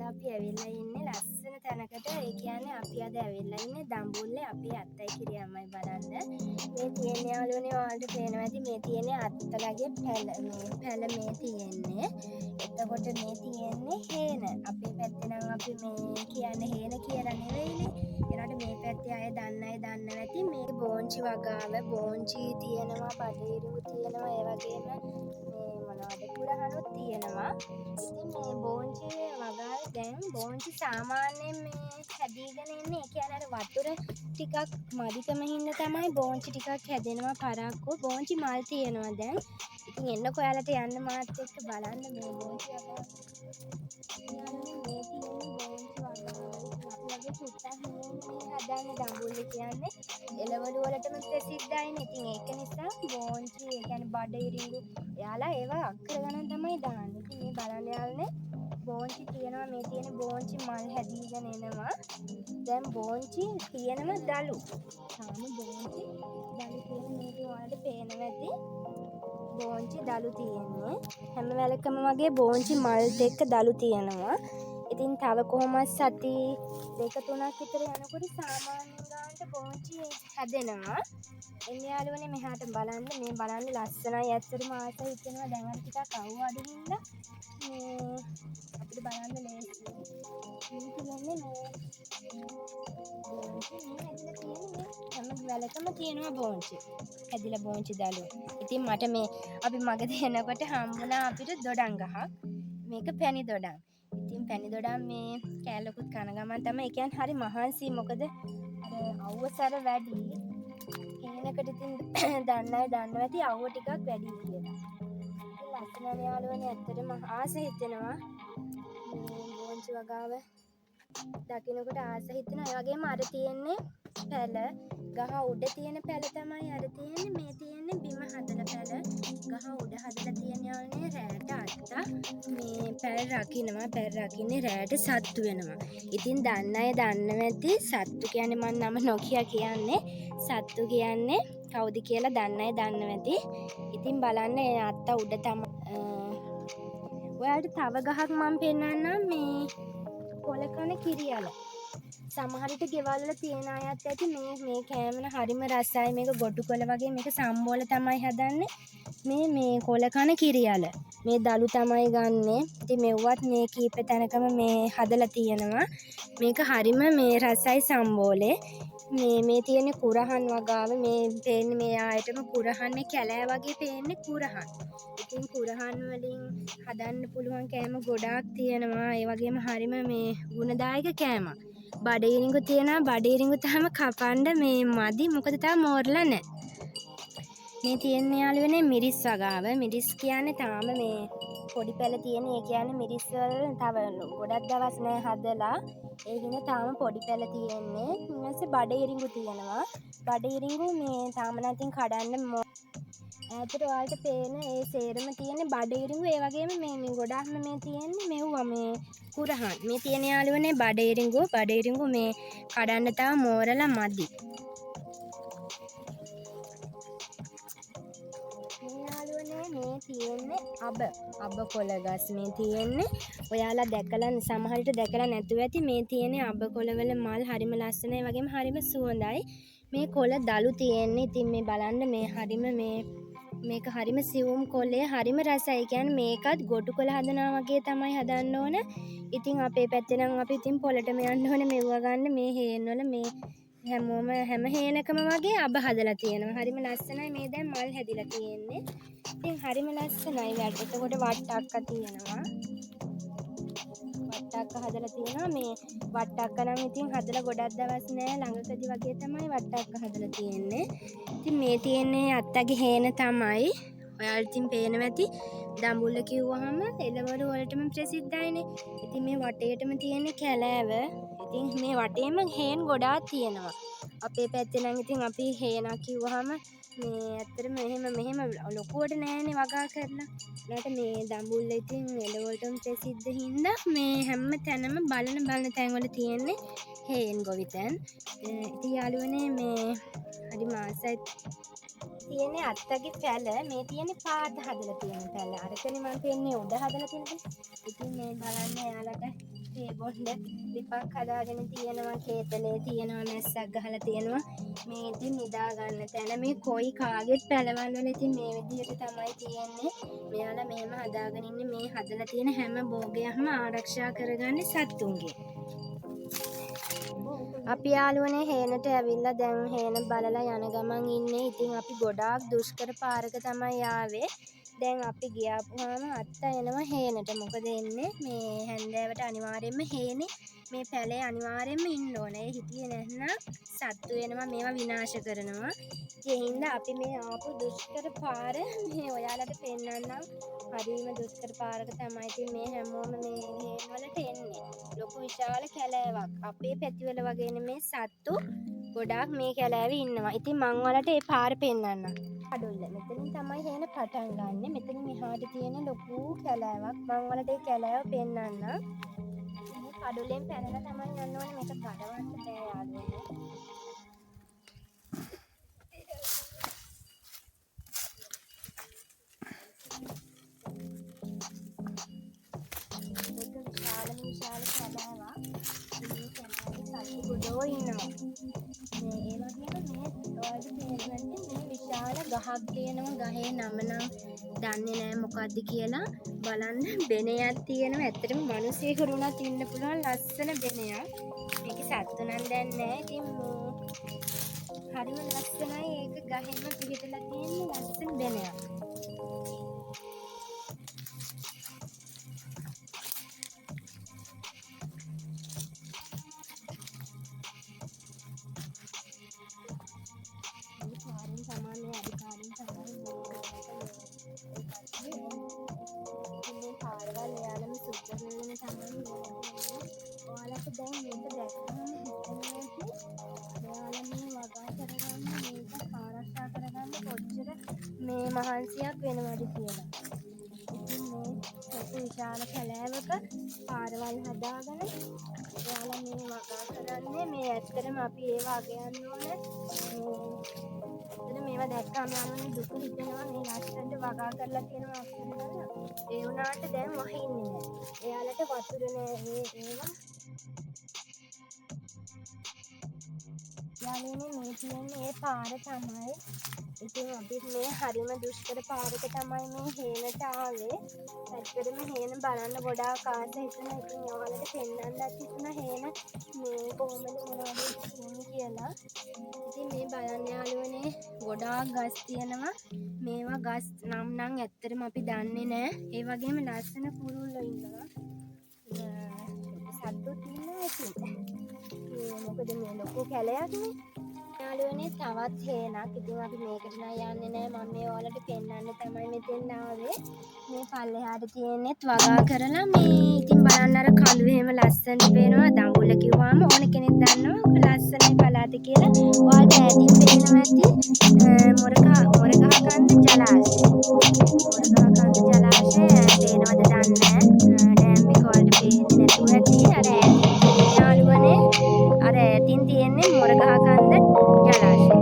අපි ඇවිල්ලා ඉන්නේ ලස්සන තැනකට. ඒ කියන්නේ අපි අද ඇවිල්ලා ඉන්නේ දඹුල්ලේ අපේ අත්තයි කිරියම්මයි බලන්න. මේ තියෙන යාළුවනේ ඔයාලට පේනවා ඇති මේ තියෙන්නේ අත්තලගේ පැල මේ තියෙන්නේ. එතකොට මේ තියෙන්නේ හේන. අපේ පැත්තේ නම් අපි මේ කියන්නේ හේන කියලා නෙවෙයිනේ. ඒනට මේ පැත්තේ අය දන්න අය දන්නවා ඇති මේ බෝංචි වගාව බෝංචි තියෙනවා බඩේරු තියෙනවා ඒ වගේම මේ මොනවද කුරහනුත් තියෙනවා. ඉතින් මේ බෝංචි වගාවේ දැන් බෝංචි සාමාන්‍යයෙන් මේ හැදීගෙන එන්නේ. ඒ කියන්නේ අර වතුර ටිකක් මදිකම හින්දා තමයි බෝංචි ටිකක් හැදෙනවා පරක්කු. බෝංචි මල් තියෙනවා දැන්. ඉතින් එන්න කොයාලට යන්න මාත් එක්ක බලන්න මේ බෝංචි වගාව. මේ තියෙන්නේ බෝංචි වගාව. අපි චුට්ටක් මේ හදන්නේ දඹුල්ල කියන්නේ එළවලු වලටම ප්‍රසිද්ධයිනේ. ඉතින් ඒක නිසා බෝංචි ඒ කියන්නේ බඩිරිඟු එයාලා ඒවා අක්කර ගණන් තමයි දාන්නේ. ඉතින් මේ බලන්න යාළුවනේ බෝංචි තියෙනවා මේ තියෙන බෝංචි මල් හැදීගෙන එනවා. දැන් බෝංචි තියෙනවා දලු. තාම බෝංචි දලු තියෙන මේක ඔයාලට පේනවා ඇති. බෝංචි දලු තියෙන්නේ. හැම වෙලකම වගේ බෝංචි මල් එක්ක දලු තියෙනවා. ඉතින් තව කොහොමත් සති 2-3ක් විතර යනකොට සාමාන්‍යයෙන් ගානට බෝංචි හැදෙනවා. එන්නේ යාළුවනේ මෙහාට බලන්න මේ බලන්න ලස්සනයි. ඇත්තටම ආස හිතෙනවා දැන් අර ටිකක් අවු අඩු හින්දා මේ අපිට බලන්න ලේසියි. මේ කියන්නේ මේ බෝංචි මේ හැදිලා තියෙන්නේ හැම වෙලකම තියෙනවා බෝංචි. හැදිලා බෝංචි දලු. ඉතින් මට මේ අපි මගදී එනකොට හම්බුණා අපිට දොඩම් ගහක්. මේක පැණි දොඩම්. ඉතින් පැණි දොඩම් මේ කෑල්ලකුත් කන ගමන් තමයි ඒ කියන්නේ හරි මහන්සි මොකද අර අවුවසර වැඩි හේනකට ඉතින් දන්න අය දන්නවා ඇති අවුව ටිකක් වැඩි කියලා. ඉතින් ලස්සන යාළුවනේ ඇත්තටම ආස හිතෙනවා මේ බෝංචි වගාව දකින්නකොට ආස හිතෙනවා. ඒ වගේම අර තියෙන්නේ පැල ගහ උඩ තියෙන පැල තමයි අර තියෙන්නේ. මේ තියෙන්නේ බිම හදන පැල. ගහ උඩ හදලා තියෙන යාළුවනේ රැට අත්තා මේ පැල රකින්නවා. පැල රකින්නේ රැට සත්තු වෙනවා. ඉතින් දන්න අය දන්නවා ඇති සත්තු කියන්නේ මම නම නොකිය කියන්නේ. සත්තු කියන්නේ කවුද කියලා දන්න අය දන්නවා ඇති. ඉතින් බලන්න ඒ අත්තා උඩ තමයි ඔයාලට තව ගහක් මම පෙන්නන්නම් මේ කොලකන කිරියල. සමහර විට ගෙවල් වල තියන අයත් ඇති මේ කෑමන හරිම රසයි. මේක ගොටු කොළ වගේ මේක සම්බෝල තමයි හදන්නේ. මේ කොලකන කිරියල. මේ දලු තමයි ගන්නෙ. ඉතින් මෙව්වත් මේ කීප තැනකම මේ හදලා තියෙනවා. මේක හරිම මේ රසයි සම්බෝලේ. මේ තියෙන කුරහන් වගාව මේ පේන්නේ මේ ආයතම කුරහන් මේ කැලෑ වගේ පේන්නේ කුරහන්. ඉතින් කුරහන් වලින් හදන්න පුළුවන් කෑම ගොඩාක් තියෙනවා. ඒ වගේම හරිම මේ ගුණදායක කෑමක්. බඩේරිඟු තියෙනවා. බඩේරිඟු තාම කපන්න මේ මදි. මොකද තාම මෝරලා නැහැ. මේ තියෙන යාළුවනේ මිරිස් වගාව. මිරිස් කියන්නේ තාම මේ පොඩි පැල තියෙන. ඒ කියන්නේ මිරිස් වල තව ගොඩක් දවස් නෑ හදලා. ඒ හින්දා තාම පොඩි පැල තියෙන්නේ. ඊට පස්සේ බඩේරිඟු තියෙනවා. බඩේරිඟු මේ තාම නැතිනම් කඩන්න ඈතට ඔයාලට පේන ඒ සේරම තියෙන්නේ බඩේරිඟු. ඒ වගේම මේ ගොඩක්ම මේ තියෙන්නේ මෙව්වා මේ කුරහන්. මේ තියෙන යාළුවනේ බඩේරිඟු මේ කඩන්න තාම මෝරලා මදි. මේ තියෙන්නේ අබ කොළ ගස් මේ තියෙන්නේ. ඔයාලා දැකලා සමහර විට දැකලා නැතුව ඇති. මේ තියෙන්නේ අබ කොළවල මල් හරිම ලස්සනයි. වගේම හරිම සුවඳයි. මේ කොළ දලු තියෙන්නේ. ඉතින් මේ බලන්න මේ හරිම මේක හරිම සියුම් කොළේ හරිම රසයි. කියන්නේ මේකත් ගොටු කොළ හදනවා වගේ තමයි හදන්න ඕන. ඉතින් අපේ පැත්තේ නම් අපි ඉතින් පොළටම යන්න ඕන මෙව්ව ගන්න. මේ හේන් වල මේ හැම හේනකම වගේ අබ හදලා තියෙනවා. හරිම ලස්සනයි. මේ දැන් මල් හැදිලා තියෙන්නේ. ඉතින් හරිම ලස්සනයි. එතකොට වට්ටක්ක තියෙනවා. වට්ටක්ක හදලා තියෙනවා. මේ වට්ටක්ක නම් ඉතින් හදලා ගොඩක් දවස් නෑ. ළඟකදී වගේ තමයි වට්ටක්ක හදලා තියෙන්නේ. ඉතින් මේ තියෙන්නේ අත්තගේ හේන තමයි. ඔයාලට ඉතින් පේනවා ඇති. දඹුල්ල කිව්වහම එළවලු වලටම ප්‍රසිද්ධයිනේ. ඉතින් මේ වටේටම තියෙන්නේ කැලෑව. ඉතින් මේ වටේම හේන් ගොඩාක් තියෙනවා. අපේ පැත්තේ නම් ඉතින් අපි හේනක් කිව්වහම මේ ඇත්තටම මෙහෙම ලොකුවට නෑනේ වගා කරලා. ඊට මේ දඹුල්ල ඉතින් එළවලටම ප්‍රසිද්ධ හින්දා මේ හැම තැනම බලන තැන්වල තියෙන්නේ හේන් ගොවිතැන්. ඉතින් යාළුවනේ මේ හරි මාසයි තියෙන්නේ අත්තගේ පැල. මේ තියෙන්නේ පාට හදලා තියෙන පැල. අරකනේ මම පෙන්නේ උඩ හදලා තියෙන්නේ. ඉතින් මේ බලන්න යාලට මේ බොන්න ලිපක් හදාගෙන තියෙනවා, කේතලේ තියෙනවා, මැස්සක් ගහලා තියෙනවා. මේ ඉතින් නිදා ගන්න තැන මේ කොයි කාගෙත් පැලවල් වල ඉතින් මේ විදිහට තමයි තියෙන්නේ. මෙයාලා මෙහෙම හදාගෙන ඉන්නේ. මේ හදලා තියෙන හැම භෝගයක්ම ආරක්ෂා කරගන්නේ සත්තුන්ගේ. අපි යාළුවනේ හේනට ඇවිල්ලා දැන් හේන බලලා යන ගමන් ඉන්නේ. ඉතින් අපි ගොඩාක් දුෂ්කර පාරක තමයි ආවේ. දැන් අපි ගියාපුවාම අත්ත එනවා හේනට. මොකද එන්නේ මේ හැන්දෑවට අනිවාර්යෙන්ම හේනේ මේ පැලේ අනිවාර්යෙන්ම ඉන්න ඕනේ. ඒ හිටියේ නැත්නම් සත්තු වෙනවා, මේවා විනාශ කරනවා. ඒ හින්දා අපි මේ ආපු දුෂ්කර පාර මේ ඔයාලට පෙන්වන්නම්. හරිම දුෂ්කර පාරක තමයි ඉතින් මේ හැමෝම මේ හේන් වලට එන්නේ. ලොකු විශාල කැලෑවක්. අපේ පැතිවල වගේ නෙමේ සත්තු ගොඩාක් මේ කැලෑවේ ඉන්නවා. ඉතින් මං වලට ඒ පාර පෙන්වන්නම්. කඩොල්ල මෙතනින් තමයි හේන පටන් ගන්නෙ. මෙතනින් මෙහාට තියෙන ලොකු කැලෑවක්. මං වලට ඒ කැලෑව පෙන්වන්නම්. මේ කඩොල්ලෙන් පැනලා තමයි යන්න ඕනේ. මේක කඩවන්න බෑ යාළුවනේ. විශාල කැලෑවක්. මේ කැලෑවේ සත්තු ගොඩෝ ඉන්නවා. මේ ඒ වගේම මේ ඔයාලට තේරෙන්නේ මේ විශාල ගහක් තියෙනවා. ගහේ නම නම් දන්නේ නැහැ මොකද්ද කියලා. බලන්න බෙනයක් තියෙනවා. ඇත්තටම මිනිස්සෙකුට උනත් ඉන්න පුළුවන් ලස්සන බෙනයක්. මේක සත්තු නම් දැන් නැහැ. ඉතින් හරිම ලස්සනයි. ඒක ගහෙම පිහිටලා තියෙන ලස්සන බෙනයක්. සාමාන්‍ය අධිකාරීන් තමයි මේ පාරවල් එයාලම සුද්ධ කරගෙන තමයි ඔයාලට දැන් මේක දැක්කම හිතෙන්නේ ඔයාලා මේ වගා කරගන්න, මේක ආරක්ෂා කරගන්න කොච්චර මේ මහන්සියක් වෙනවද කියලා. ඉතින් මේ විශාල කැලෑවක පාරවල් හදාගෙන ඔයාලා මේ වගා කරන්නේ මේ ඇත්තටම අපි ඒ වගේ යන්න ඕනේ. මේවා දැක්කම යන්නේ දුක හිතෙනවා. මේ ලස්සනට වගා කරලා තියෙනවා අක්කේ. ඒ වුණාට දැන් වහින්නේ නැහැ. එයාලට වතුර නෑ. ඒවා යාළුවනේ මේ තියෙන්නේ ඒ පාර තමයි. ඉතින් අපි මේ හරිම දුෂ්කර පාරක තමයි මේ හේනට ආවේ. ඇත්තටම හේන බලන්න ගොඩාක් ආස හිතුණා. ඉතින් ඔයාලට පෙන්වන්නත් හිතුණා හේන මේ කොහොමද මොනවද කියන්නේ කියලා. ඉතින් මේ බලන්න යාළුවනේ ගොඩාක් ගස් තියෙනවා. මේවා ගස් නම් ඇත්තටම අපි දන්නේ නැහැ. ඒ වගේම ලස්සන කුරුල්ලෝ ඉන්නවා. සත්තුත් ඉන්නවා ඉතින්. මොකද මේ ලොකු කැලයක්නේ. යාළුවනේ තවත් හේනක්. ඉතින් අපි මේකට නම් යන්නේ නැහැ. මම මේ ඔයාලට පෙන්වන්න තමයි මෙතෙන් ආවේ. මේ පල්ලෙහාට තියෙනෙත් වගා කරලා මේ ඉතින් බලන්න අර කඳු එහෙම ලස්සනට පේනවා. දඟුල්ල කිව්වම ඕන කෙනෙක් දන්නවා ලස්සනයි පළාත කියලා. ඔයාලට ඈතින් පේනවා ඇති මොරගහ කන්ද ජලාශය. පේනවද දන්නේ නැහැ. ඩෑම් එක වලට පේන්නේ නැතුව ඇති. අර යාළුවනේ අර ඈතින් තියෙන්නේ මොරගහ කන්ද ජලාශය.